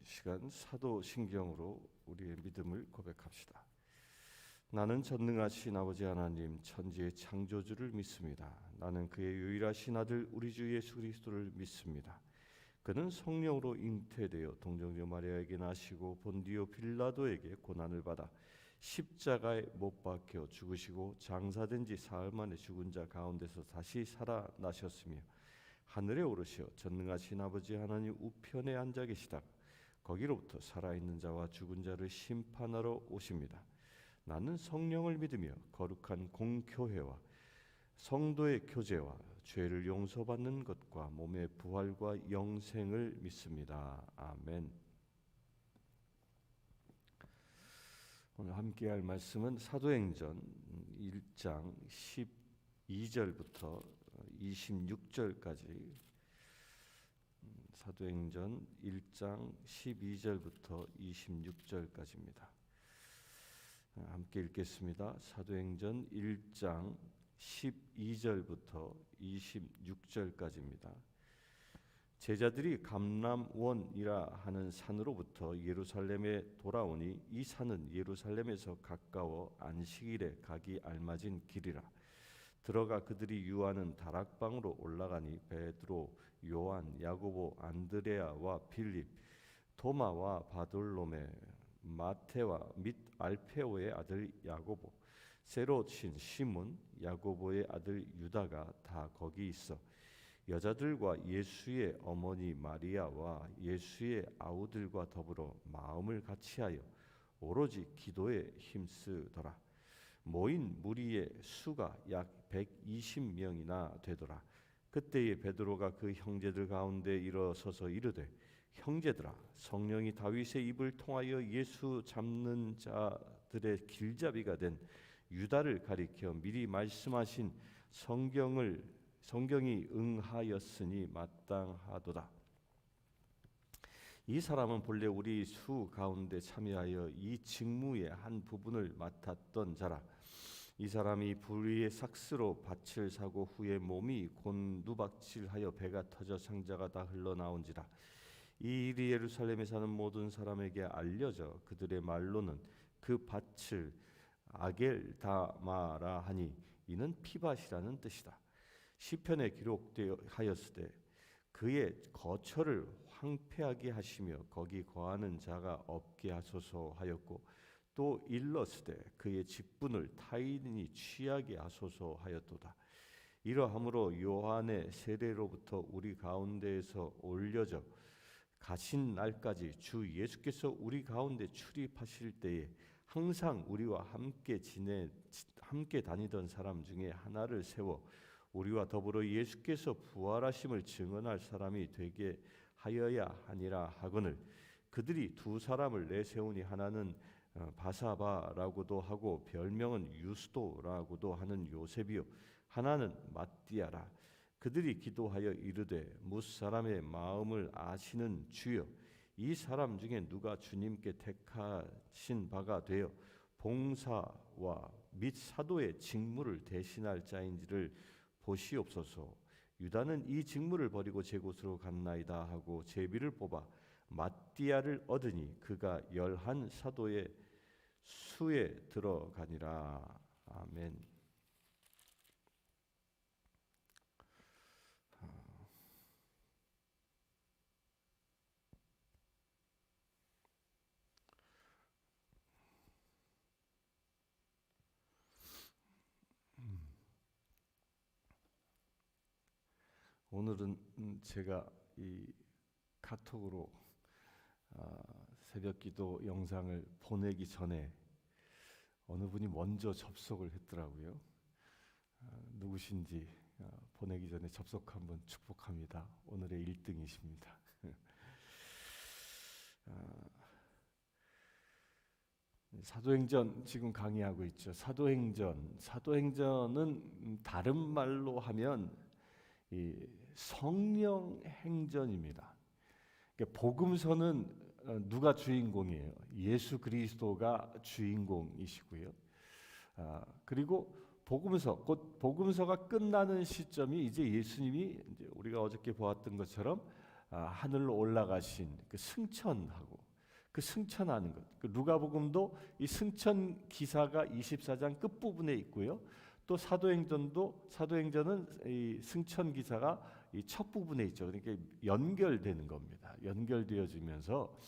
시간 사도신경으로 우리의 믿음을 고백합시다. 나는 전능하신 아버지 하나님 천지의 창조주를 믿습니다. 나는 그의 유일하신 아들 우리 주 예수 그리스도를 믿습니다. 그는 성령으로 잉태되어 동정녀 마리아에게 나시고 본디오 빌라도에게 고난을 받아 십자가에 못 박혀 죽으시고 장사된 지 사흘 만에 죽은 자 가운데서 다시 살아나셨으며 하늘에 오르시어 전능하신 아버지 하나님 우편에 앉아 계시다가 거기로부터 살아있는 자와 죽은 자를 심판하러 오십니다. 나는 성령을 믿으며 거룩한 공교회와 성도의 교제와 죄를 용서받는 것과 몸의 부활과 영생을 믿습니다. 아멘. 오늘 함께할 말씀은 사도행전 1장 12절부터 26절까지 사도행전 1장 12절부터 26절까지입니다. 함께 읽겠습니다. 사도행전 1장 12절부터 26절까지입니다. 제자들이 감람원이라 하는 산으로부터 예루살렘에 돌아오니 이 산은 예루살렘에서 가까워 안식일에 가기 알맞은 길이라. 들어가 그들이 유하는 다락방으로 올라가니 베드로, 요한, 야고보, 안드레아와 빌립, 도마와 바돌로메, 마테와 및 알페오의 아들 야고보, 새로 친 시몬, 야고보의 아들 유다가 다 거기 있어 여자들과 예수의 어머니 마리아와 예수의 아우들과 더불어 마음을 같이하여 오로지 기도에 힘쓰더라. 모인 무리의 수가 약 120명이나 되더라. 그때에 베드로가 그 형제들 가운데 일어서서 이르되 형제들아, 성령이 다윗의 입을 통하여 예수 잡는 자들의 길잡이가 된 유다를 가리켜 미리 말씀하신 성경이 응하였으니 마땅하도다. 이 사람은 본래 우리 수 가운데 참여하여 이 직무의 한 부분을 맡았던 자라. 이 사람이 불의의 삭스로 밭을 사고 후에 몸이 곤두박질하여 배가 터져 상자가 다 흘러나온지라. 이 일이 예루살렘에 사는 모든 사람에게 알려져 그들의 말로는 그 밭을 아겔다마라 하니 이는 피밭이라는 뜻이다. 시편에 기록하였으되 그의 거처를 황폐하게 하시며 거기 거하는 자가 없게 하소서 하였고 또 일렀으되 그의 직분을 타인이 취하게 하소서 하였도다. 이러함으로 요한의 세례로부터 우리 가운데에서 올려져 가신 날까지 주 예수께서 우리 가운데 출입하실 때에 항상 우리와 함께 다니던 사람 중에 하나를 세워 우리와 더불어 예수께서 부활하심을 증언할 사람이 되게 하여야 하니라 하거늘 그들이 두 사람을 내세우니 하나는 바사바라고도 하고 별명은 유스도라고도 하는 요셉이요 하나는 마띠아라. 그들이 기도하여 이르되 무사람의 마음을 아시는 주여, 이 사람 중에 누가 주님께 택하신 바가 되어 봉사와 및 사도의 직무를 대신할 자인지를 보시옵소서. 유다는 이 직무를 버리고 제 곳으로 갔나이다 하고 제비를 뽑아 마띠아를 얻으니 그가 11 사도의 수에 들어가니라. 아멘. 오늘은 제가 이 카톡으로 새벽기도 영상을 보내기 전에 어느 분이 먼저 접속을 했더라고요. 누구신지 보내기 전에 접속 한번 축복합니다. 오늘의 1등이십니다. 사도행전 지금 강의하고 있죠. 사도행전은 다른 말로 하면 이 성령 행전입니다. 그러니까 복음서는 누가 주인공이에요? 예수 그리스도가 주인공이시고요. 그리고 복음서가 끝나는 시점이 이제 예수님이 이제 우리가 어저께 보았던 것처럼 하늘로 올라가신 그 승천하고 그 승천하는 것. 그 누가복음도 이 승천 기사가 24장 끝 부분에 있고요. 또 사도행전은 이 승천 기사가 이 첫 부분에 있죠. 그러니까 연결되는 겁니다. 연결되어지면서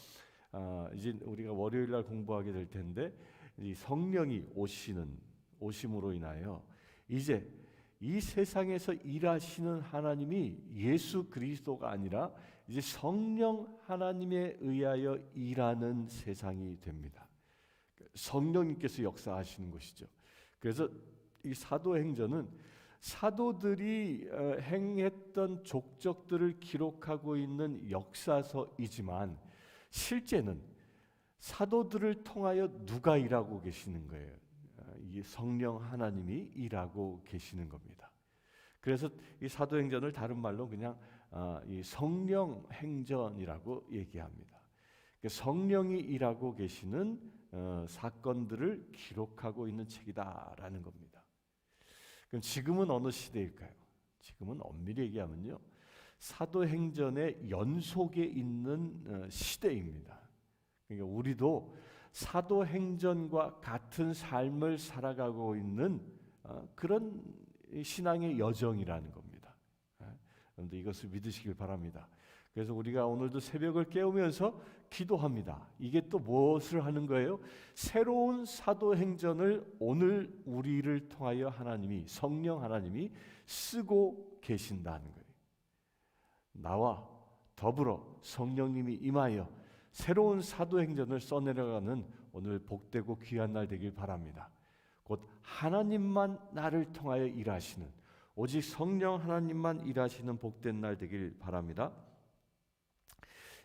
이제 우리가 월요일 날 공부하게 될 텐데 이 성령이 오심으로 인하여 이제 이 세상에서 일하시는 하나님이 예수 그리스도가 아니라 이제 성령 하나님에 의하여 일하는 세상이 됩니다. 성령님께서 역사하시는 것이죠. 그래서 이 사도행전은 사도들이 행했던 족적들을 기록하고 있는 역사서이지만 실제는 사도들을 통하여 누가 일하고 계시는 거예요? 이 성령 하나님이 일하고 계시는 겁니다. 그래서 이 사도행전을 다른 말로 그냥 이 성령 행전이라고 얘기합니다. 성령이 일하고 계시는 사건들을 기록하고 있는 책이다라는 겁니다. 그럼 지금은 어느 시대일까요? 지금은 엄밀히 얘기하면요, 사도행전의 연속에 있는 시대입니다. 그러니까 우리도 사도행전과 같은 삶을 살아가고 있는 그런 신앙의 여정이라는 겁니다. 여러분들 이것을 믿으시길 바랍니다. 그래서 우리가 오늘도 새벽을 깨우면서 기도합니다. 이게 또 무엇을 하는 거예요? 새로운 사도행전을 오늘 우리를 통하여 성령 하나님이 쓰고 계신다는 거예요. 나와 더불어 성령님이 임하여 새로운 사도행전을 써내려가는 오늘 복되고 귀한 날 되길 바랍니다. 곧 하나님만 나를 통하여 일하시는, 오직 성령 하나님만 일하시는 복된 날 되길 바랍니다.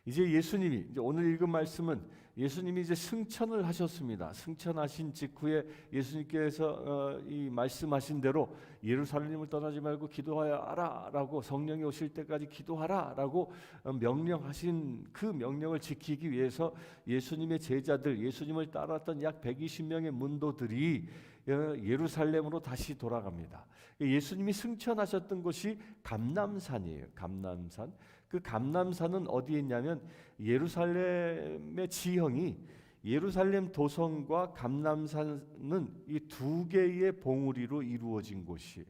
이제 예수님이, 오늘 읽은 말씀은 예수님이 이제 승천을 하셨습니다. 승천하신 직후에 예수님께서 이 말씀하신 대로 예루살렘을 떠나지 말고 기도하라라고, 성령이 오실 때까지 기도하라라고 명령하신 그 명령을 지키기 위해서 예수님의 제자들, 예수님을 따랐던 약 120명의 문도들이 예루살렘으로 다시 돌아갑니다. 예수님이 승천하셨던 곳이 감람산이에요. 감람산. 그 감람산은 어디에 있냐면 예루살렘의 지형이, 예루살렘 도성과 감람산은 이 두 개의 봉우리로 이루어진 곳이에요.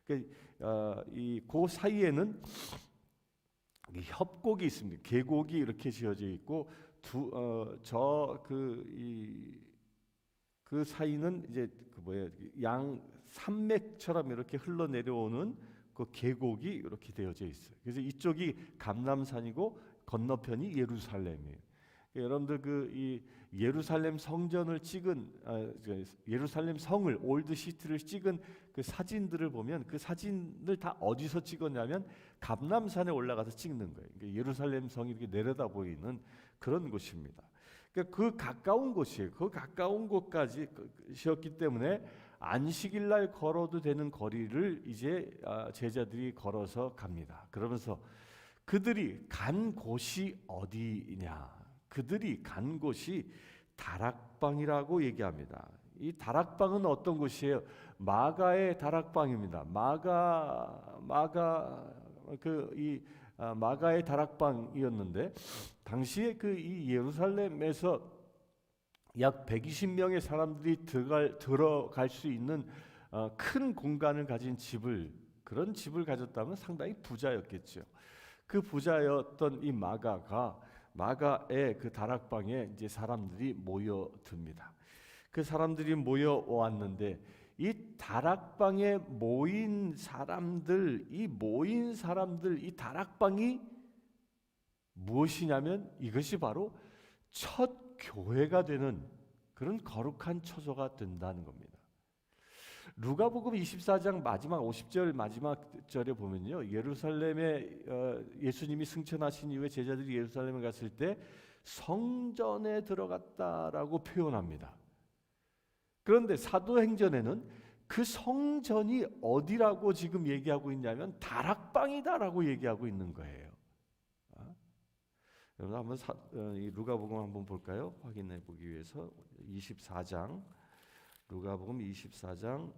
그 사이에는 협곡이 있습니다. 계곡이 이렇게 지어져 있고 그 사이는 이제 양 산맥처럼 이렇게 흘러내려오는 그 계곡이 이렇게 되어져 있어요. 그래서 이쪽이 감람산이고 건너편이 예루살렘이에요. 여러분들 이 예루살렘 성전을 찍은 예루살렘 성을, 올드 시티를 찍은 그 사진들을 보면 그 사진을 다 어디서 찍었냐면 감람산에 올라가서 찍는 거예요. 예루살렘 성이 이렇게 내려다 보이는 그런 곳입니다. 그 가까운 곳이에요. 그 가까운 곳까지였기 때문에 안식일 날 걸어도 되는 거리를 이제 제자들이 걸어서 갑니다. 그러면서 그들이 간 곳이 어디냐? 그들이 간 곳이 다락방이라고 얘기합니다. 이 다락방은 어떤 곳이에요? 마가의 다락방입니다. 마가의 다락방이었는데 당시에 이 예루살렘에서 약 120명의 사람들이 들어갈 수 있는 큰 공간을 가진 그런 집을 가졌다면 상당히 부자였겠죠. 그 부자였던 이 마가의 그 다락방에 이제 사람들이 모여듭니다. 그 사람들이 모여왔는데 이 다락방에 모인 사람들, 이 다락방이 무엇이냐면 이것이 바로 첫 교회가 되는 그런 거룩한 처소가 된다는 겁니다. 누가복음 24장 마지막 50절 마지막 절에 보면요, 예루살렘에 예수님이 승천하신 이후에 제자들이 예루살렘에 갔을 때 성전에 들어갔다라고 표현합니다. 그런데 사도행전에는 그 성전이 어디라고 지금 얘기하고 있냐면 다락방이다라고 얘기하고 있는 거예요. 여러분 한번 이 누가복음 한번 볼까요? 확인해 보기 위해서 24장, 누가복음 24장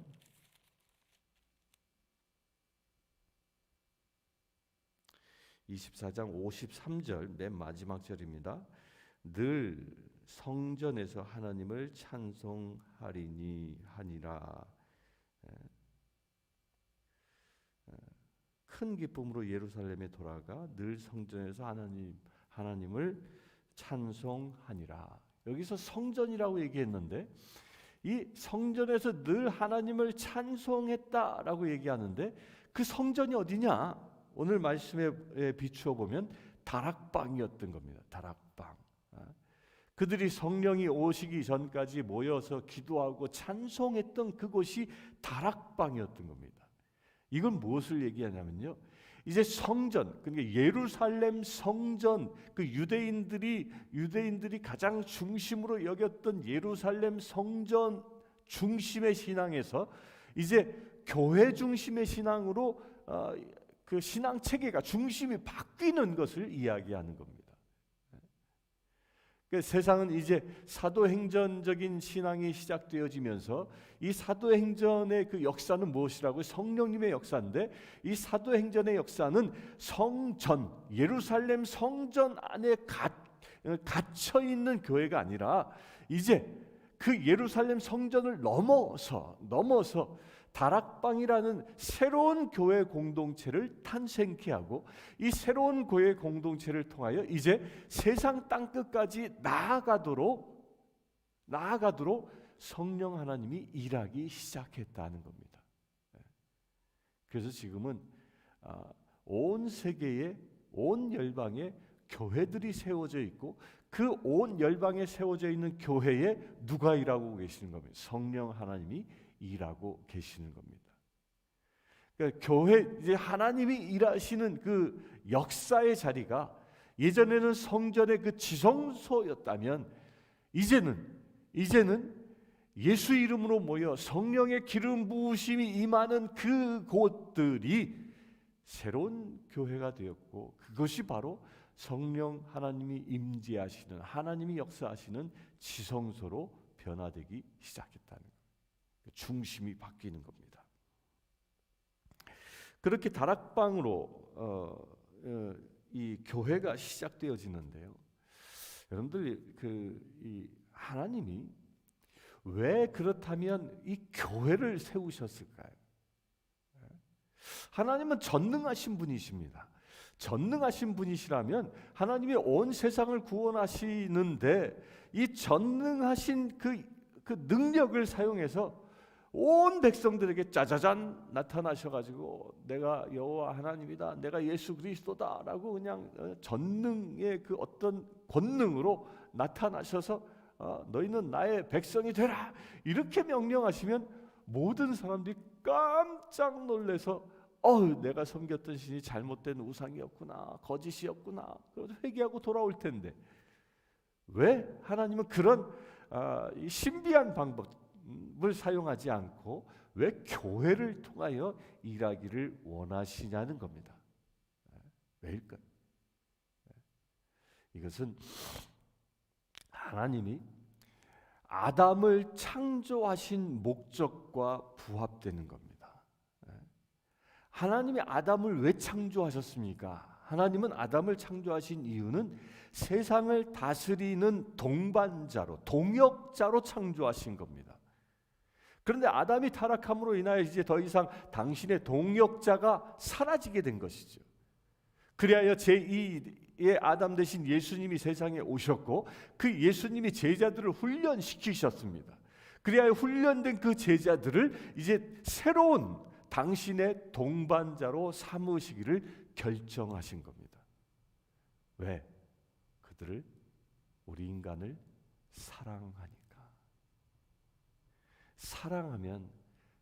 24장 53절 맨 마지막 절입니다. 늘 성전에서 하나님을 찬송하리니 하니라. 큰 기쁨으로 예루살렘에 돌아가 늘 성전에서 하나님을 찬송하니라. 여기서 성전이라고 얘기했는데 이 성전에서 늘 하나님을 찬송했다라고 얘기하는데 그 성전이 어디냐? 오늘 말씀에 비추어 보면 다락방이었던 겁니다. 다락방. 그들이 성령이 오시기 전까지 모여서 기도하고 찬송했던 그곳이 다락방이었던 겁니다. 이건 무엇을 얘기하냐면요, 이제 성전, 그러니까 예루살렘 성전, 그 유대인들이 가장 중심으로 여겼던 예루살렘 성전 중심의 신앙에서 이제 교회 중심의 신앙으로 그 신앙 체계가 중심이 바뀌는 것을 이야기하는 겁니다. 세상은 이제 사도행전적인 신앙이 시작되어지면서 이 사도행전의 그 역사는 무엇이라고? 성령님의 역사인데 이 사도행전의 역사는 성전, 예루살렘 성전 안에 갇혀 있는 교회가 아니라 이제 그 예루살렘 성전을 넘어서 다락방이라는 새로운 교회 공동체를 탄생케 하고 이 새로운 교회 공동체를 통하여 이제 세상 땅끝까지 나아가도록 성령 하나님이 일하기 시작했다는 겁니다. 그래서 지금은 온 세계에, 온 열방에 교회들이 세워져 있고 그 온 열방에 세워져 있는 교회에 누가 일하고 계시는 겁니다. 성령 하나님이 일하고 계시는 겁니다. 그러니까 교회, 이제 하나님이 일하시는 그 역사의 자리가 예전에는 성전의 그 지성소였다면 이제는 예수 이름으로 모여 성령의 기름 부으심이 임하는 그곳들이 새로운 교회가 되었고 그것이 바로 성령 하나님이 임재하시는, 하나님이 역사하시는 지성소로 변화되기 시작했다는 거예요. 중심이 바뀌는 겁니다. 그렇게 다락방으로 이 교회가 시작되어지는데요. 여러분들 이 하나님이 왜 그렇다면 이 교회를 세우셨을까요? 하나님은 전능하신 분이십니다. 전능하신 분이시라면 하나님이 온 세상을 구원하시는데 이 전능하신 그 능력을 사용해서 온 백성들에게 짜자잔 나타나셔가지고 내가 여호와 하나님이다, 내가 예수 그리스도다라고 그냥 전능의 그 어떤 권능으로 나타나셔서 너희는 나의 백성이 되라 이렇게 명령하시면 모든 사람들이 깜짝 놀라서 내가 섬겼던 신이 잘못된 우상이었구나, 거짓이었구나, 그래서 회개하고 돌아올 텐데 왜 하나님은 그런 이 신비한 방법을 사용하지 않고 왜 교회를 통하여 일하기를 원하시냐는 겁니다. 왜일까요? 이것은 하나님이 아담을 창조하신 목적과 부합되는 겁니다. 하나님이 아담을 왜 창조하셨습니까? 하나님은 아담을 창조하신 이유는 세상을 다스리는 동반자로, 동역자로 창조하신 겁니다. 그런데 아담이 타락함으로 인하여 이제 더 이상 당신의 동역자가 사라지게 된 것이죠. 그리하여 제2의 아담 대신 예수님이 세상에 오셨고 그 예수님이 제자들을 훈련시키셨습니다. 그리하여 훈련된 그 제자들을 이제 새로운 당신의 동반자로 삼으시기를 결정하신 겁니다. 왜? 그들을, 우리 인간을 사랑하니까. 사랑하면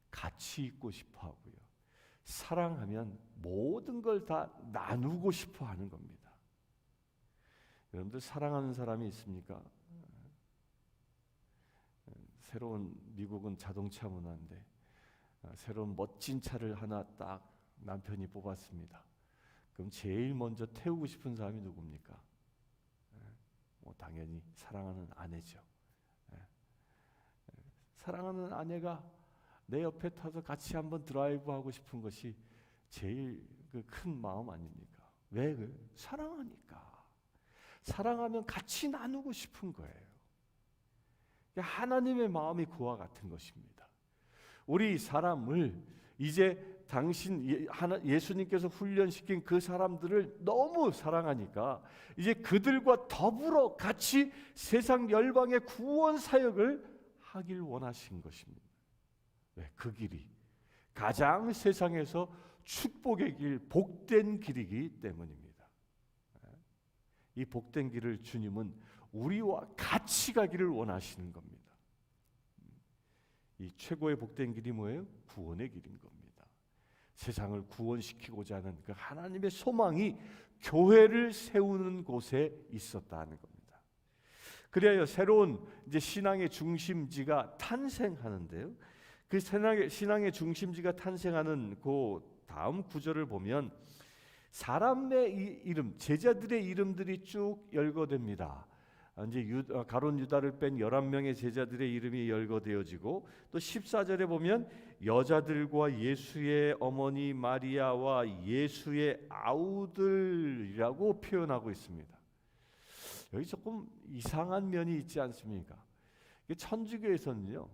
같이 있고 싶어 하고요. 사랑하면 모든 걸 다 나누고 싶어 하는 겁니다. 여러분들 사랑하는 사람이 있습니까? 새로운 미국은 자동차 문화인데 새로운 멋진 차를 하나 딱 남편이 뽑았습니다. 그럼 제일 먼저 태우고 싶은 사람이 누굽니까? 당연히 사랑하는 아내죠. 사랑하는 아내가 내 옆에 타서 같이 한번 드라이브 하고 싶은 것이 제일 그 큰 마음 아닙니까? 왜? 사랑하니까. 사랑하면 같이 나누고 싶은 거예요. 하나님의 마음이 그와 같은 것입니다. 우리 사람을 이제 예수님께서 훈련시킨 그 사람들을 너무 사랑하니까 이제 그들과 더불어 같이 세상 열방의 구원 사역을 하길 원하신 것입니다. 왜? 그 길이 가장 세상에서 축복의 길, 복된 길이기 때문입니다. 이 복된 길을 주님은 우리와 같이 가기를 원하시는 겁니다. 이 최고의 복된 길이 뭐예요? 구원의 길인 겁니다. 세상을 구원시키고자 하는 그 하나님의 소망이 교회를 세우는 곳에 있었다는 겁니다. 그래야 새로운 이제 신앙의 중심지가 탄생하는데요. 그 신앙의 중심지가 탄생하는 그 다음 구절을 보면 사람의 이름, 제자들의 이름들이 쭉 열거됩니다. 이제 가룟 유다를 뺀 11명의 제자들의 이름이 열거되어지고 또 14절에 보면 여자들과 예수의 어머니 마리아와 예수의 아우들이라고 표현하고 있습니다. 여기 조금 이상한 면이 있지 않습니까? 천주교에서는요,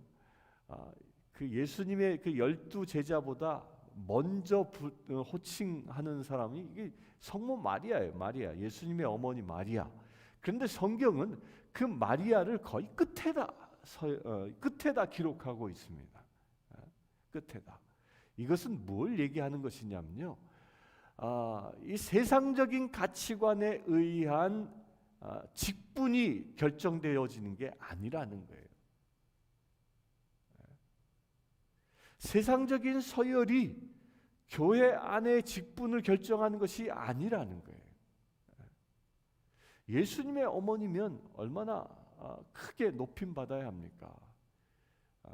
그 예수님의 그 12 제자보다 먼저 호칭하는 사람이 이게 성모 마리아예요. 마리아, 예수님의 어머니 마리아. 그런데 성경은 그 마리아를 거의 끝에다 기록하고 있습니다. 끝에다. 이것은 뭘 얘기하는 것이냐면요, 이 세상적인 가치관에 의한 직분이 결정되어지는 게 아니라는 거예요. 세상적인 서열이 교회 안의 직분을 결정하는 것이 아니라는 거예요. 예수님의 어머니면 얼마나 크게 높임 받아야 합니까?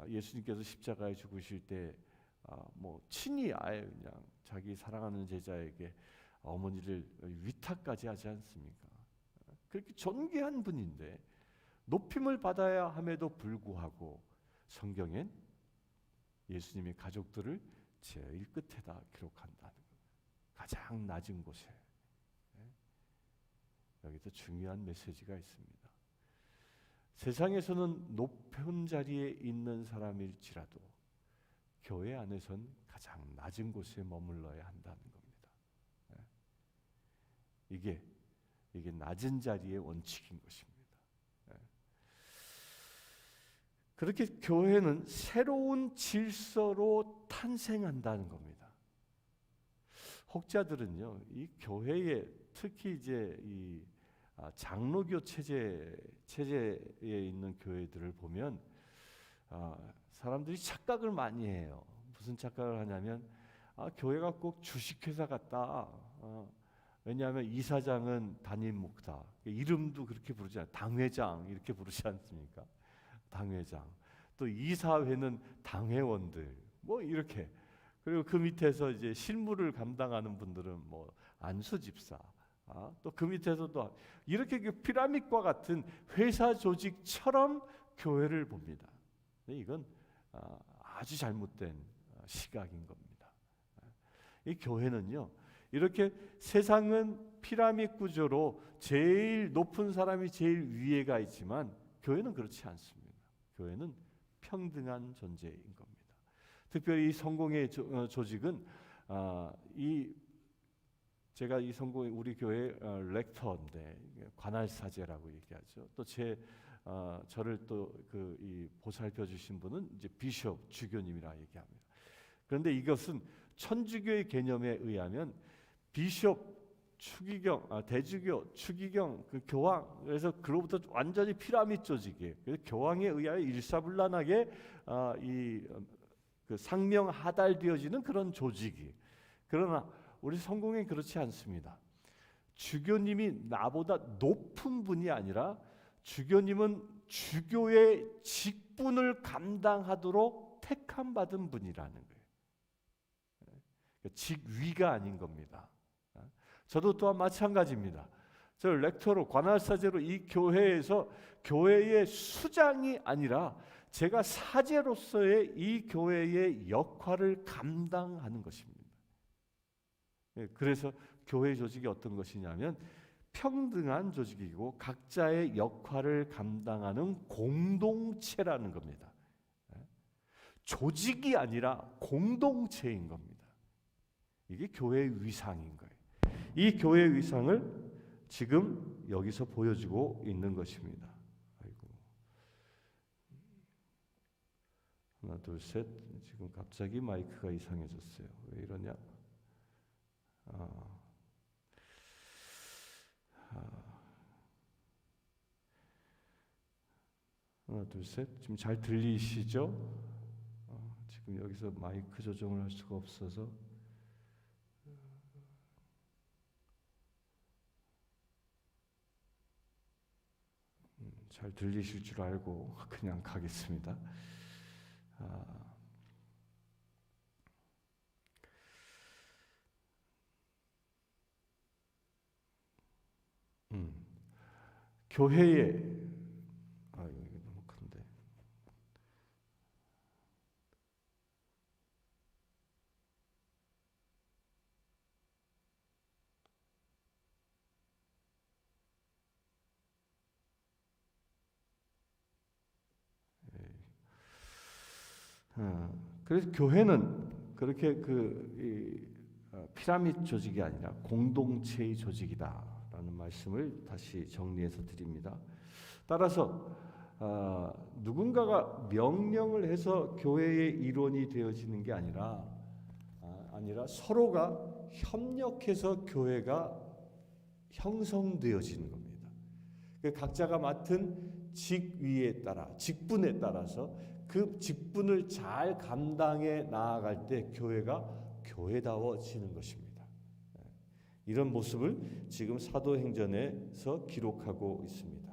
예수님께서 십자가에 죽으실 때 뭐 친히 아예 그냥 자기 사랑하는 제자에게 어머니를 위탁까지 하지 않습니까? 그렇게 존귀한 분인데 높임을 받아야 함에도 불구하고 성경엔 예수님의 가족들을 제일 끝에다 기록한다는 거예요. 가장 낮은 곳에. 여기서 중요한 메시지가 있습니다. 세상에서는 높은 자리에 있는 사람일지라도 교회 안에선 가장 낮은 곳에 머물러야 한다는 겁니다. 이게 낮은 자리의 원칙인 것입니다. 그렇게 교회는 새로운 질서로 탄생한다는 겁니다. 혹자들은요, 이 교회에 특히 이제 이 장로교 체제에 있는 교회들을 보면 사람들이 착각을 많이 해요. 무슨 착각을 하냐면 교회가 꼭 주식회사 같다. 왜냐하면 이사장은 담임 목사, 이름도 그렇게 부르지 않아요. 당회장 이렇게 부르지 않습니까? 당회장. 또 이사회는 당회원들 뭐 이렇게. 그리고 그 밑에서 이제 실무를 감당하는 분들은 뭐 안수집사. 또 그 밑에서도 이렇게 피라밋과 같은 회사 조직처럼 교회를 봅니다. 이건 아주 잘못된 시각인 겁니다. 이 교회는요, 이렇게 세상은 피라밋 구조로 제일 높은 사람이 제일 위에가 있지만 교회는 그렇지 않습니다. 교회는 평등한 존재인 겁니다. 특별히 이 성공의 조직은 제가 이 성공 우리 교회 렉터인데 관할사제라고 얘기하죠. 또 저를 또 이 보살펴 주신 분은 이제 비숍 주교님이라 얘기합니다. 그런데 이것은 천주교의 개념에 의하면 비숍, 추기경, 대주교, 추기경, 그 교황, 그래서 그로부터 완전히 피라밋 조직이에요. 그래서 교황에 의하여 일사불란하게 그 상명하달되어지는 그런 조직이. 그러나 우리 성공엔 그렇지 않습니다. 주교님이 나보다 높은 분이 아니라 주교님은 주교의 직분을 감당하도록 택함받은 분이라는 거예요. 직위가 아닌 겁니다. 저도 또한 마찬가지입니다. 저 렉터로 관할사제로 이 교회에서 교회의 수장이 아니라 제가 사제로서의 이 교회의 역할을 감당하는 것입니다. 그래서 교회 조직이 어떤 것이냐면 평등한 조직이고 각자의 역할을 감당하는 공동체라는 겁니다. 조직이 아니라 공동체인 겁니다. 이게 교회의 위상인 거예요. 이 교회의 위상을 지금 여기서 보여주고 있는 것입니다. 아이고. 하나, 둘, 셋. 지금 갑자기 마이크가 이상해졌어요. 왜 이러냐? 하나, 둘, 셋. 지금 잘 들리시죠? 지금 여기서 마이크 조정을 할 수가 없어서 잘 들리실 줄 알고 그냥 가겠습니다. 교회에 이게 너무 큰데. 그래서 교회는 그렇게 피라미드 조직이 아니라 공동체의 조직이다라는 말씀을 다시 정리해서 드립니다. 따라서 누군가가 명령을 해서 교회의 일원이 되어지는 게 아니라 서로가 협력해서 교회가 형성되어지는 겁니다. 각자가 맡은 직위에 따라 직분에 따라서 그 직분을 잘 감당해 나아갈 때 교회가 교회다워지는 것입니다. 이런 모습을 지금 사도행전에서 기록하고 있습니다.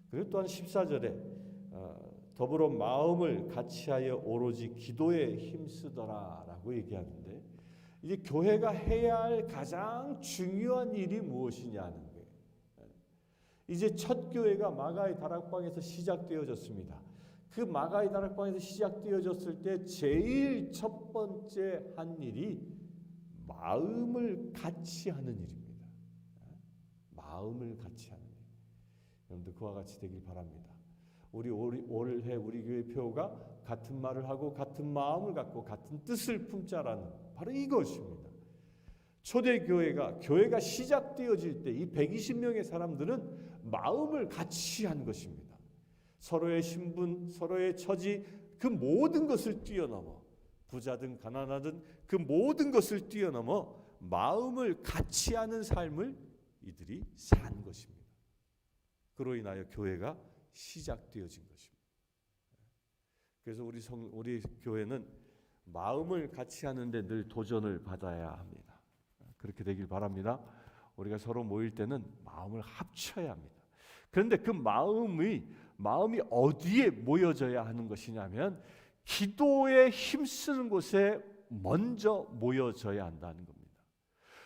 그리고 또한 14절에 더불어 마음을 같이하여 오로지 기도에 힘쓰더라라고 얘기하는데, 이제 교회가 해야 할 가장 중요한 일이 무엇이냐는 거예요. 이제 첫 교회가 마가의 다락방에서 시작되어졌습니다. 그 마가의 다락방에서 시작되어졌을 때 제일 첫 번째 한 일이 마음을 같이 하는 일입니다. 마음을 같이 하는 일. 여러분들 그와 같이 되길 바랍니다. 올해 우리 교회 표가 같은 말을 하고 같은 마음을 갖고 같은 뜻을 품자라는 바로 이것입니다. 교회가 시작되어질 때 이 120명의 사람들은 마음을 같이 한 것입니다. 서로의 신분, 서로의 처지, 그 모든 것을 뛰어넘어, 부자든 가난하든 그 모든 것을 뛰어넘어 마음을 같이 하는 삶을 이들이 산 것입니다. 그로 인하여 교회가 시작되어진 것입니다. 그래서 우리 교회는 마음을 같이 하는데 늘 도전을 받아야 합니다. 그렇게 되길 바랍니다. 우리가 서로 모일 때는 마음을 합쳐야 합니다. 그런데 그 마음이 어디에 모여져야 하는 것이냐면 기도에 힘쓰는 곳에 먼저 모여져야 한다는 겁니다.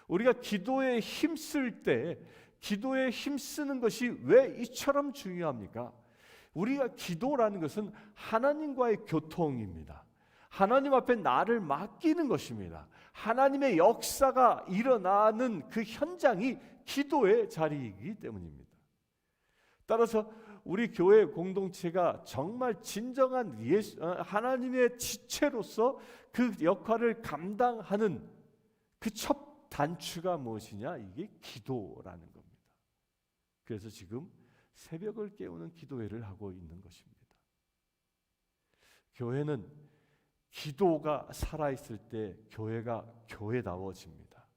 우리가 기도에 힘쓸 때 기도에 힘쓰는 것이 왜 이처럼 중요합니까? 우리가 기도라는 것은 하나님과의 교통입니다. 하나님 앞에 나를 맡기는 것입니다. 하나님의 역사가 일어나는 그 현장이 기도의 자리이기 때문입니다. 따라서 우리 교회 공동체가 정말 진정한 하나님의 지체로서 그 역할을 감당하는 그 첫 단추가 무엇이냐? 이게 기도라는 겁니다. 그래서 지금 새벽을 깨우는 기도회를 하고 있는 것입니다. 교회는 기도가 살아있을 때 교회가 교회다워집니다.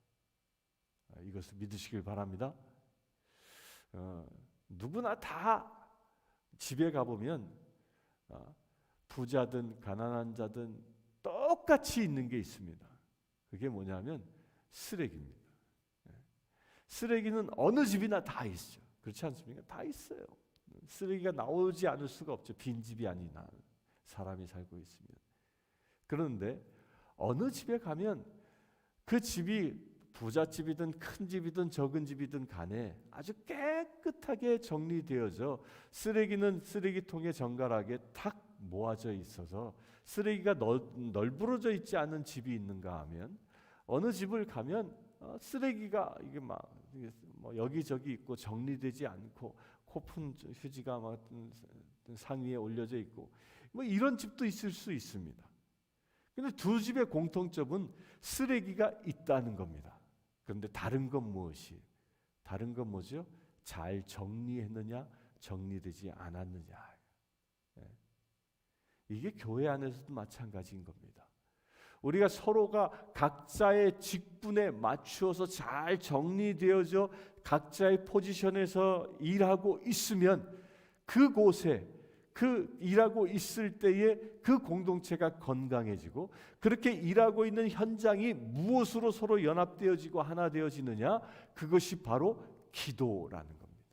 이것을 믿으시길 바랍니다. 누구나 다 집에 가보면 부자든 가난한 자든 똑같이 있는 게 있습니다. 그게 뭐냐면 쓰레기입니다. 쓰레기는 어느 집이나 다 있어요. 그렇지 않습니까? 다 있어요. 쓰레기가 나오지 않을 수가 없죠. 빈집이 아닌 한 사람이 살고 있으면. 그런데 어느 집에 가면 그 집이 부잣집이든 큰 집이든 적은 집이든 간에 아주 깨끗하게 정리되어져 쓰레기는 쓰레기통에 정갈하게 탁 모아져 있어서 쓰레기가 널브러져 있지 않은 집이 있는가 하면 어느 집을 가면 쓰레기가 이게 막 뭐 여기저기 있고 정리되지 않고 코푼 휴지가 막 상 위에 올려져 있고 뭐 이런 집도 있을 수 있습니다. 근데 두 집의 공통점은 쓰레기가 있다는 겁니다. 그런데 다른 건 무엇이? 다른 건 뭐죠? 잘 정리했느냐, 정리되지 않았느냐. 이게 교회 안에서도 마찬가지인 겁니다. 우리가 서로가 각자의 직분에 맞추어서 잘 정리되어져 각자의 포지션에서 일하고 있으면 그곳에 그 일하고 있을 때에 그 공동체가 건강해지고, 그렇게 일하고 있는 현장이 무엇으로 서로 연합되어지고 하나 되어지느냐? 그것이 바로 기도라는 겁니다.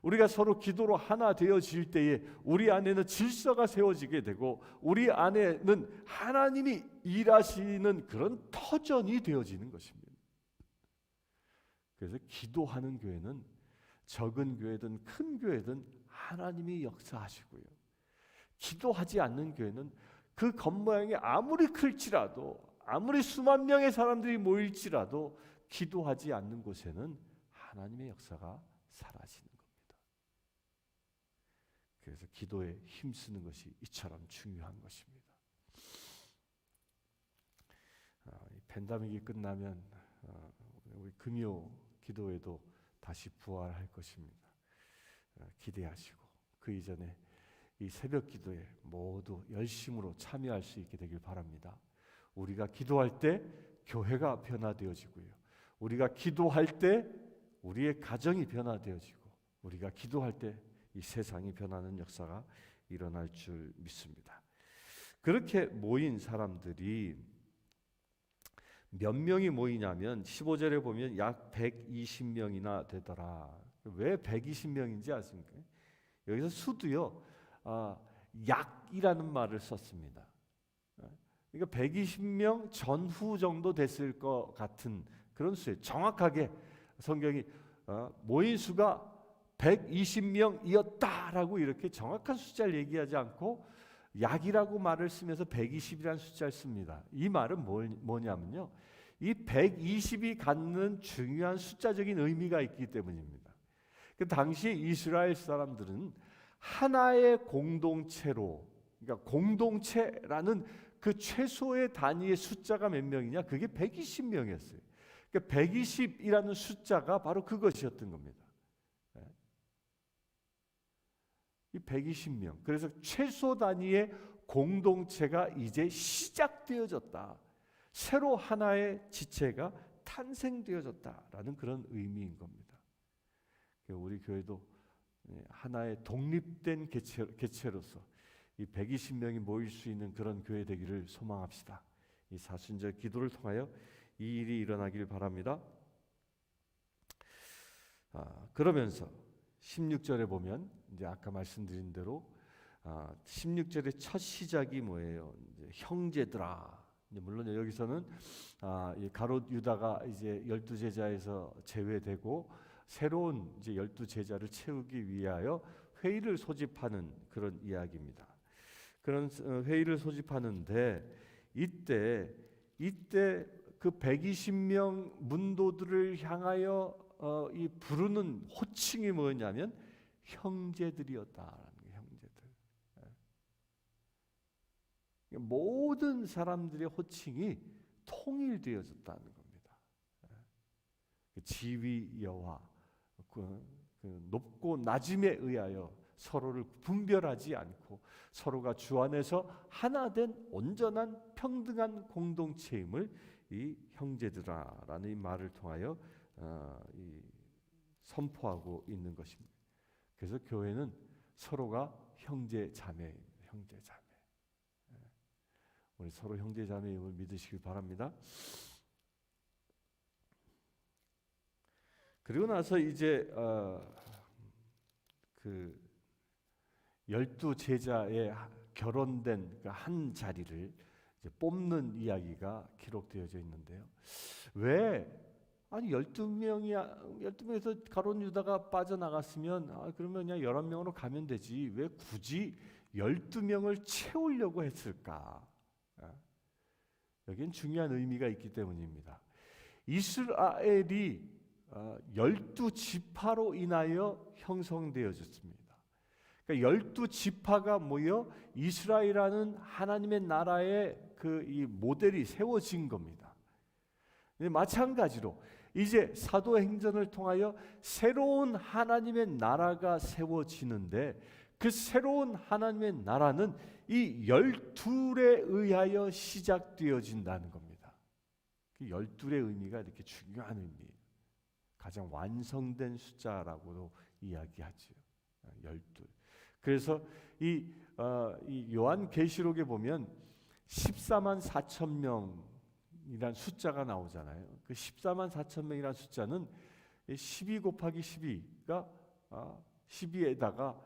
우리가 서로 기도로 하나 되어질 때에 우리 안에는 질서가 세워지게 되고, 우리 안에는 하나님이 일하시는 그런 터전이 되어지는 것입니다. 그래서 기도하는 교회는 적은 교회든 큰 교회든 하나님이 역사하시고요, 기도하지 않는 교회는 그 겉모양이 아무리 클지라도, 아무리 수만 명의 사람들이 모일지라도 기도하지 않는 곳에는 하나님의 역사가 사라지는 겁니다. 그래서 기도에 힘쓰는 것이 이처럼 중요한 것입니다. 팬데믹이 끝나면 우리 금요 기도회도 다시 부활할 것입니다. 기대하시고 그 이전에 이 새벽 기도에 모두 열심으로 참여할 수 있게 되길 바랍니다. 우리가 기도할 때 교회가 변화되어지고요, 우리가 기도할 때 우리의 가정이 변화되어지고, 우리가 기도할 때 이 세상이 변하는 역사가 일어날 줄 믿습니다. 그렇게 모인 사람들이 몇 명이 모이냐면 15절에 보면 약 120명이나 되더라. 왜 120명인지 아십니까? 여기서 수도요, 약이라는 말을 썼습니다. 그러니까 120명 전후 정도 됐을 것 같은 그런 수예요. 정확하게 성경이 모인 수가 120명이었다라고 이렇게 정확한 숫자를 얘기하지 않고 약이라고 말을 쓰면서 120이라는 숫자를 씁니다. 이 말은 뭐냐면요, 이 120이 갖는 중요한 숫자적인 의미가 있기 때문입니다. 그 당시 이스라엘 사람들은 하나의 공동체로, 그러니까 공동체라는 그 최소의 단위의 숫자가 몇 명이냐? 그게 120명이었어요. 그러니까 120이라는 숫자가 바로 그것이었던 겁니다. 이 120명. 그래서 최소 단위의 공동체가 이제 시작되어졌다. 새로 하나의 지체가 탄생되어졌다라는 그런 의미인 겁니다. 우리 교회도 하나의 독립된 개체로서 이 120명이 모일 수 있는 그런 교회 되기를 소망합시다. 이 사순절 기도를 통하여 이 일이 일어나길 바랍니다. 그러면서 16절에 보면 이제 아까 말씀드린 대로 16절의 첫 시작이 뭐예요? 이제 형제들아. 물론 여기서는 가롯 유다가 이제 12제자에서 제외되고 새로운 이제 12제자를 채우기 위하여 회의를 소집하는 그런 이야기입니다. 그런 회의를 소집하는데 이때 그 120명 문도들을 향하여 이 부르는 호칭이 뭐냐면 형제들이었다라는 거예요. 형제들. 모든 사람들의 호칭이 통일되어졌다는 겁니다. 지위 여하, 그 높고 낮음에 의하여 서로를 분별하지 않고 서로가 주 안에서 하나된 온전한 평등한 공동체임을 이 형제들아라는 이 말을 통하여 선포하고 있는 것입니다. 그래서 교회는 서로가 형제 자매입니다. 형제 자매. 우리 서로 형제 자매임을 믿으시길 바랍니다. 그리고 나서 이제 그 12제자의 결혼된 그 한 자리를 이제 뽑는 이야기가 기록되어져 있는데요. 왜? 아니 12명에서 가롯 유다가 빠져나갔으면 그러면 그냥 11명으로 가면 되지. 왜 굳이 12명을 채우려고 했을까? 여기엔 중요한 의미가 있기 때문입니다. 이스라엘이 12지파로 인하여 형성되어졌습니다. 그러니까 12지파가 모여 이스라엘이라는 하나님의 나라의 이 모델이 세워진 겁니다. 마찬가지로 이제 사도행전을 통하여 새로운 하나님의 나라가 세워지는데, 그 새로운 하나님의 나라는 이 12에 의하여 시작되어진다는 겁니다. 그 12의 의미가 이렇게 중요한 의미예요. 가장 완성된 숫자라고도 이야기하죠. 12. 그래서 이 요한계시록에 보면 14만 4천 명이란 숫자가 나오잖아요. 그 14만 4천 명이란 숫자는 12 곱하기 12가 12에다가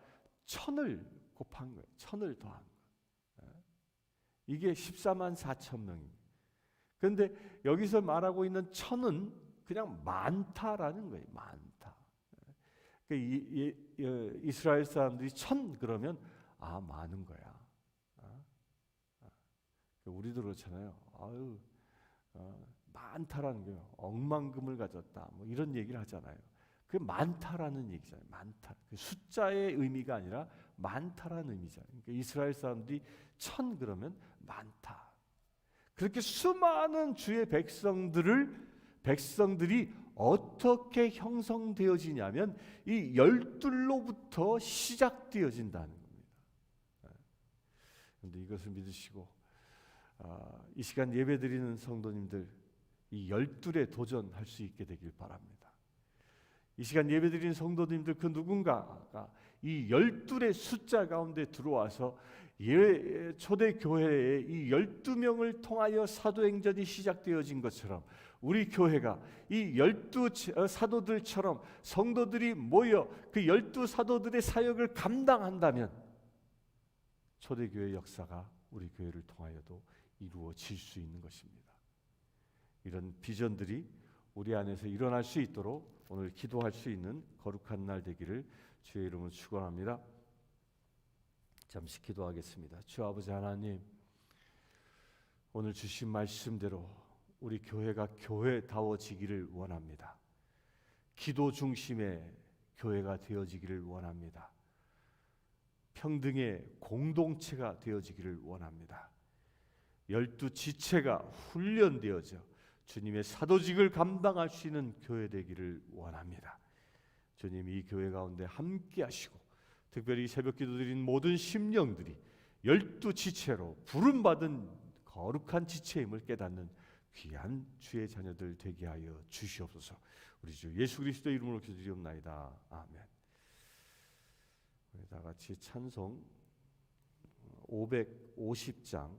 1000을 곱한 거예요. 1000을 더한 거예요. 이게 14만 4천 명입니다. 그런데 여기서 말하고 있는 1000은 그냥 많다라는 거예요. 많다. 이스라엘 사람들이 1000 그러면 많은 거야. 우리도 그렇잖아요. 많다라는 게 억만금을 가졌다, 뭐 이런 얘기를 하잖아요. 그게 많다라는 얘기잖아요. 많다. 그 숫자의 의미가 아니라 많다라는 의미잖아요. 그러니까 이스라엘 사람들이 1000 그러면 많다. 그렇게 수많은 주의 백성들이 어떻게 형성되어지냐면 이 12로부터 시작되어진다는 겁니다. 그런데 이것을 믿으시고 이 시간 예배드리는 성도님들, 이 12에 도전할 수 있게 되길 바랍니다. 이 시간 예배드리는 성도님들, 그 누군가가 이 12의 숫자 가운데 들어와서 초대교회에 이 12명을 통하여 사도행전이 시작되어진 것처럼 우리 교회가 이 12 사도들처럼 성도들이 모여 그 12 사도들의 사역을 감당한다면 초대교회 역사가 우리 교회를 통하여도 이루어질 수 있는 것입니다. 이런 비전들이 우리 안에서 일어날 수 있도록 오늘 기도할 수 있는 거룩한 날 되기를 주의 이름으로 축원합니다. 잠시 기도하겠습니다. 주 아버지 하나님, 오늘 주신 말씀대로 우리 교회가 교회다워지기를 원합니다. 기도 중심의 교회가 되어지기를 원합니다. 평등의 공동체가 되어지기를 원합니다. 12지체가 훈련되어져 주님의 사도직을 감당할 수 있는 교회 되기를 원합니다. 주님, 이 교회 가운데 함께 하시고 특별히 새벽기도 드린 모든 심령들이 12지체로 부름받은 거룩한 지체임을 깨닫는 귀한 주의 자녀들 되게 하여 주시옵소서. 우리 주 예수 그리스도의 이름으로 기도드리옵나이다. 아멘. 우리 다 같이 찬송 550장